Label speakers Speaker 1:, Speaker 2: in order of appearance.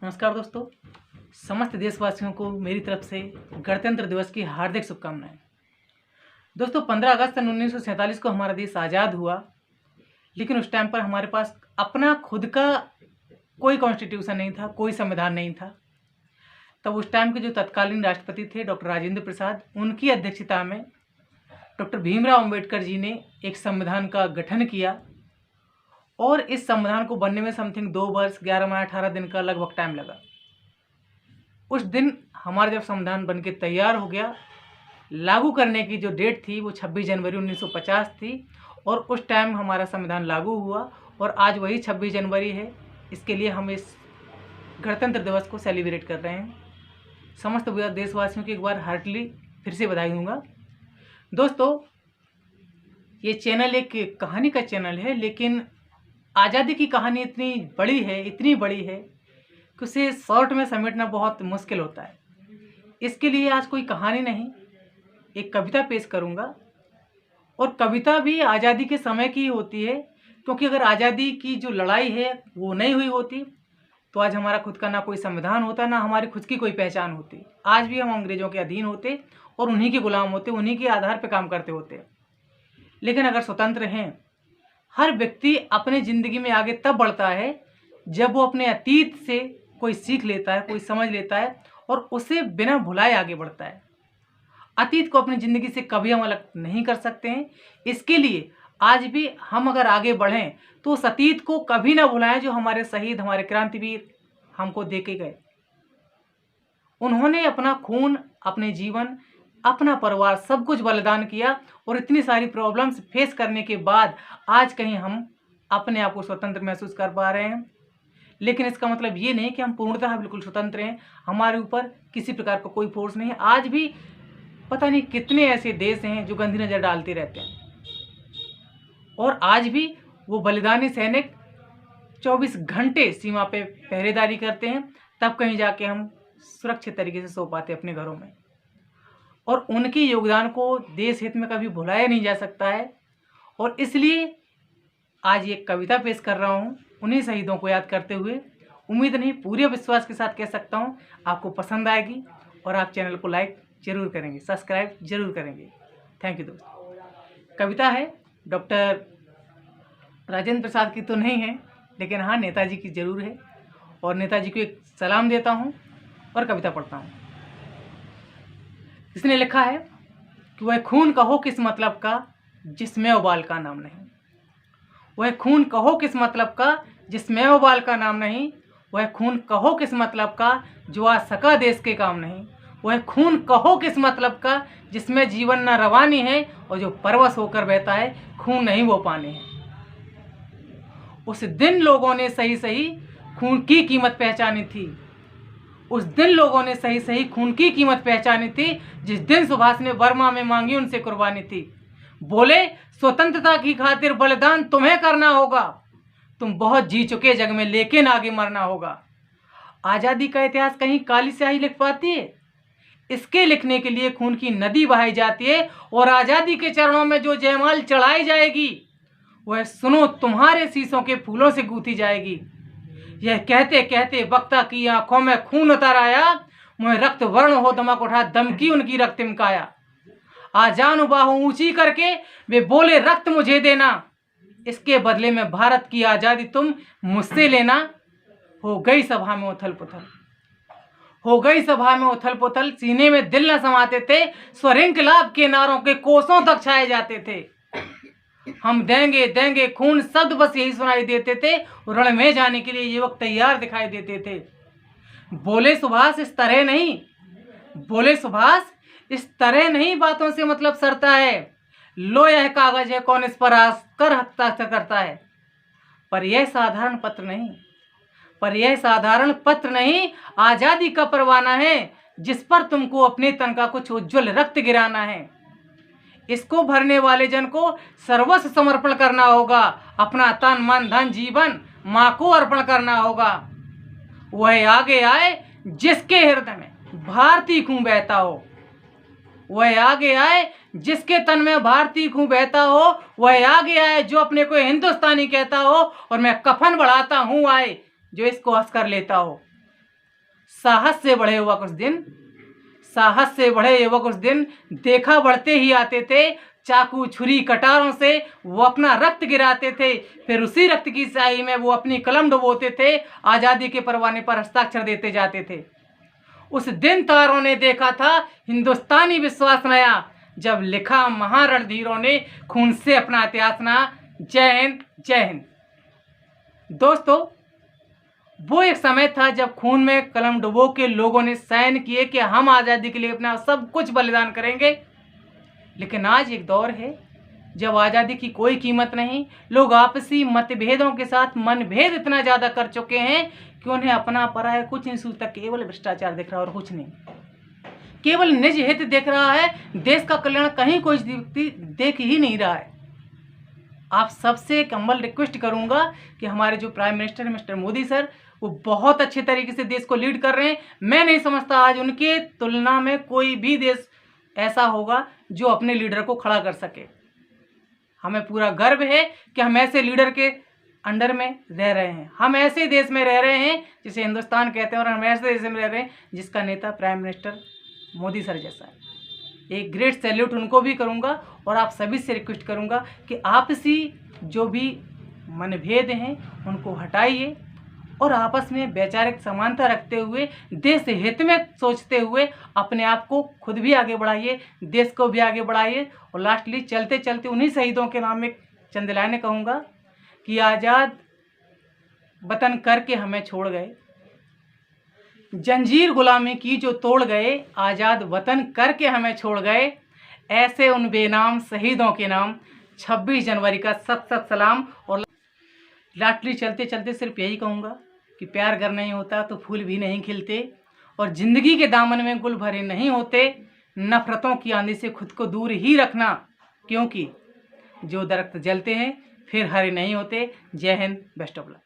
Speaker 1: नमस्कार दोस्तों, समस्त देशवासियों को मेरी तरफ से गणतंत्र दिवस की हार्दिक शुभकामनाएं। दोस्तों, 15 अगस्त सन 1947 को हमारा देश आज़ाद हुआ, लेकिन उस टाइम पर हमारे पास अपना खुद का कोई कॉन्स्टिट्यूशन नहीं था, कोई संविधान नहीं था। तब उस टाइम के जो तत्कालीन राष्ट्रपति थे डॉक्टर राजेंद्र प्रसाद, उनकी अध्यक्षता में डॉक्टर भीमराव अंबेडकर जी ने एक संविधान का गठन किया और इस संविधान को बनने में समथिंग 2 वर्ष 11 माह 18 दिन का लगभग टाइम लगा। उस दिन हमारा जब संविधान बनके तैयार हो गया, लागू करने की जो डेट थी वो 26 जनवरी 1950 थी और उस टाइम हमारा संविधान लागू हुआ और आज वही 26 जनवरी है। इसके लिए हम इस गणतंत्र दिवस को सेलिब्रेट कर रहे हैं। समस्त देशवासियों की एक बार हार्टली फिर से बधाई दूंगा। दोस्तों, ये चैनल एक कहानी का चैनल है, लेकिन आज़ादी की कहानी इतनी बड़ी है कि उसे शॉर्ट में समेटना बहुत मुश्किल होता है। इसके लिए आज कोई कहानी नहीं, एक कविता पेश करूंगा और कविता भी आज़ादी के समय की होती है, क्योंकि अगर आज़ादी की जो लड़ाई है वो नहीं हुई होती तो आज हमारा खुद का ना कोई संविधान होता, ना हमारी खुद की कोई पहचान होती। आज भी हम अंग्रेज़ों के अधीन होते और उन्हीं के गुलाम होते, उन्हीं के आधार पर काम करते होते। लेकिन अगर स्वतंत्र हैं, हर व्यक्ति अपने ज़िंदगी में आगे तब बढ़ता है जब वो अपने अतीत से कोई सीख लेता है, कोई समझ लेता है और उसे बिना भुलाए आगे बढ़ता है। अतीत को अपनी ज़िंदगी से कभी हम अलग नहीं कर सकते हैं। इसके लिए आज भी हम अगर आगे बढ़ें तो उस अतीत को कभी ना भुलाएं जो हमारे शहीद, हमारे क्रांतिवीर हमको दे के गए। उन्होंने अपना खून, अपने जीवन, अपना परिवार सब कुछ बलिदान किया और इतनी सारी प्रॉब्लम्स फेस करने के बाद आज कहीं हम अपने आप को स्वतंत्र महसूस कर पा रहे हैं। लेकिन इसका मतलब ये नहीं कि हम पूर्णतः बिल्कुल स्वतंत्र हैं, हमारे ऊपर किसी प्रकार का कोई फोर्स नहीं है। आज भी पता नहीं कितने ऐसे देश हैं जो गंदी नज़र डालते रहते हैं और आज भी वो बलिदानी सैनिक 24 घंटे सीमा पे पहरेदारी करते हैं, तब कहीं जाके हम सुरक्षित तरीके से सो पाते अपने घरों में। और उनके योगदान को देश हित में कभी भुलाया नहीं जा सकता है और इसलिए आज ये कविता पेश कर रहा हूँ उन्हीं शहीदों को याद करते हुए। उम्मीद नहीं, पूरे विश्वास के साथ कह सकता हूँ आपको पसंद आएगी और आप चैनल को लाइक जरूर करेंगे, सब्सक्राइब जरूर करेंगे। थैंक यू दोस्तों। कविता है डॉक्टर राजेंद्र प्रसाद की तो नहीं है, लेकिन हाँ नेताजी की जरूर है और नेताजी को एक सलाम देता हूँ और कविता पढ़ता हूँ। इसने लिखा है कि वह खून कहो किस मतलब का जिसमें उबाल का नाम नहीं। वह खून कहो किस मतलब का जिसमें उबाल का नाम नहीं। वह खून कहो किस मतलब का जो आ सका देश के काम नहीं। वह खून कहो किस मतलब का जिसमें जीवन न रवानी है और जो परवश होकर बहता है खून नहीं वो पानी है। उस दिन लोगों ने सही सही खून की कीमत पहचानी थी। उस दिन लोगों ने सही सही खून की कीमत पहचानी थी, जिस दिन सुभाष ने बर्मा में मांगी उनसे कुर्बानी थी। बोले स्वतंत्रता की खातिर बलिदान तुम्हें करना होगा, तुम बहुत जी चुके जग में लेकिन आगे मरना होगा। आज़ादी का इतिहास कहीं काली स्याही लिख पाती है? इसके लिखने के लिए खून की नदी बहाई जाती है और आज़ादी के चरणों में जो जयमाल चढ़ाई जाएगी वह सुनो तुम्हारे शीशों के फूलों से गूंथी जाएगी। यह कहते कहते वक्ता की आंखों में खून उतर आया, मुझे रक्त वर्ण हो दमक उठा दम की उनकी रक्तिम काया। आजान बाहों ऊंची करके वे बोले रक्त मुझे देना, इसके बदले में भारत की आज़ादी तुम मुझसे लेना। हो गई सभा में उथल पुथल, हो गई सभा में उथल पुथल, सीने में दिल न समाते थे, स्वर इंकलाब के नारों के कोसों तक छाए जाते थे। हम देंगे देंगे खून शब्द बस यही सुनाई देते थे, रण में जाने के लिए युवक तैयार दिखाई देते थे। बोले सुभाष इस तरह नहीं, बोले सुभाष इस तरह नहीं बातों से मतलब सरता है। लो यह कागज है कौन इस पर आकर हस्ताक्षर करता है। पर यह साधारण पत्र नहीं, पर यह साधारण पत्र नहीं, आज़ादी का परवाना है जिस पर तुमको अपने तन का कुछ उज्जवल रक्त गिराना है। इसको भरने वाले जन को सर्वस्व समर्पण करना होगा, अपना तन मन धन जीवन माँ को अर्पण करना होगा। वह आगे आए जिसके हृदय में भारतीय खून बहता हो, वह आगे आए जिसके तन में भारतीय खून बहता हो। वह आगे आए जो अपने को हिंदुस्तानी कहता हो और मैं कफन बढ़ाता हूँ आए जो इसको हंस कर लेता हो। साहस से बढ़े युवक उस दिन, साहस से बढ़े युवक उस दिन, देखा बढ़ते ही आते थे, चाकू छुरी कटारों से वो अपना रक्त गिराते थे, फिर उसी रक्त की स्याही में वो अपनी कलम डुबोते थे, आज़ादी के परवाने पर हस्ताक्षर देते जाते थे। उस दिन तारों ने देखा था हिंदुस्तानी विश्वास नया, जब लिखा महारणधीरों ने खून से अपना इतिहास नया। जय हिंद, जय हिंद। दोस्तों, वो एक समय था जब खून में कलम डुबो के लोगों ने साइन किए कि हम आज़ादी के लिए अपना सब कुछ बलिदान करेंगे। लेकिन आज एक दौर है जब आज़ादी की कोई कीमत नहीं, लोग आपसी मतभेदों के साथ मनभेद इतना ज़्यादा कर चुके हैं कि उन्हें अपना पराया कुछ नहीं सूझता, केवल भ्रष्टाचार दिख रहा है और कुछ नहीं। केवल निज हित दिख रहा है, देश का कल्याण कहीं कोई व्यक्ति देख ही नहीं रहा है। आप सबसे एक हम्बल रिक्वेस्ट करूंगा कि हमारे जो प्राइम मिनिस्टर हैं मिस्टर मोदी सर, वो बहुत अच्छे तरीके से देश को लीड कर रहे हैं। मैं नहीं समझता आज उनके तुलना में कोई भी देश ऐसा होगा जो अपने लीडर को खड़ा कर सके। हमें पूरा गर्व है कि हम ऐसे लीडर के अंडर में रह रहे हैं, हम ऐसे देश में रह रहे हैं जिसे हिंदुस्तान कहते हैं, और हम ऐसे देश में रह रहे हैं जिसका नेता प्राइम मिनिस्टर मोदी सर जैसा है। एक ग्रेट सैल्यूट उनको भी करूंगा और आप सभी से रिक्वेस्ट करूंगा कि आपसी जो भी मनभेद हैं उनको हटाइए और आपस में वैचारिक समानता रखते हुए, देश हित में सोचते हुए अपने आप को खुद भी आगे बढ़ाइए, देश को भी आगे बढ़ाइए। और लास्टली चलते चलते उन्हीं शहीदों के नाम में चंद लाइनें कहूँगा कि आज़ाद वतन करके हमें छोड़ गए, जंजीर गुलामी की जो तोड़ गए, आज़ाद वतन करके हमें छोड़ गए, ऐसे उन बेनाम शहीदों के नाम 26 जनवरी का सत सत सलाम। और लास्टली चलते चलते सिर्फ यही कहूँगा कि प्यार अगर नहीं होता तो फूल भी नहीं खिलते, और ज़िंदगी के दामन में गुल भरे नहीं होते। नफ़रतों की आंधी से खुद को दूर ही रखना, क्योंकि जो दरख्त जलते हैं फिर हरे नहीं होते। जय हिंद, बेस्ट ऑफ लक।